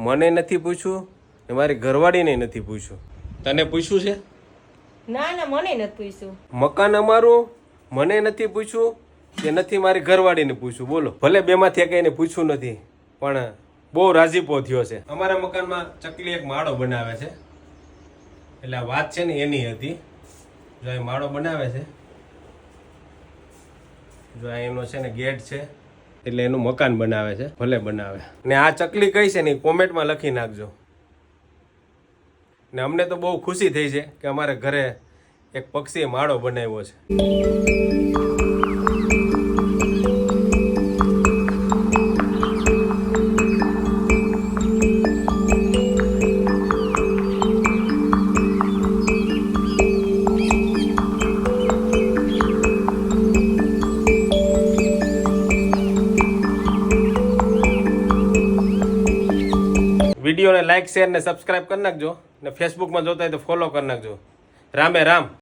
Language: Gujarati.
મને નથી પૂછ્યું ને મારી ઘરવાળીને નથી પૂછ્યું. તને પૂછ્યું છે? ના ના મને નથી પૂછ્યું. મકાન અમારું મને નથી પૂછ્યું કે નથી મારી ઘરવાળીને પૂછ્યું. બોલો, ભલે બેમાંથી કઈને પૂછ્યું નથી પણ બહુ રાજીપો થયો છે. અમારા મકાનમાં ચકલી એક માળો બનાવે છે, એટલે આ વાત છે ને એની હતી. જો એ માળો બનાવે છે, જો આ એનો છે ને ગેટ છે, એટલે એનું મકાન બનાવે છે. ભલે બનાવે. ને આ ચકલી કઈ છે ને કોમેન્ટમાં લખી નાખજો. ને અમને તો બહુ ખુશી થઈ છે કે અમારે ઘરે એક પક્ષીએ માળો બનાવ્યો છે. વિડીયોને લાઇક શેર ને સબસ્ક્રાઇબ કરી નાખજો. ને ફેસબુકમાં જોતા હોય તો ફોલો કરી નાખજો. રામે રામ.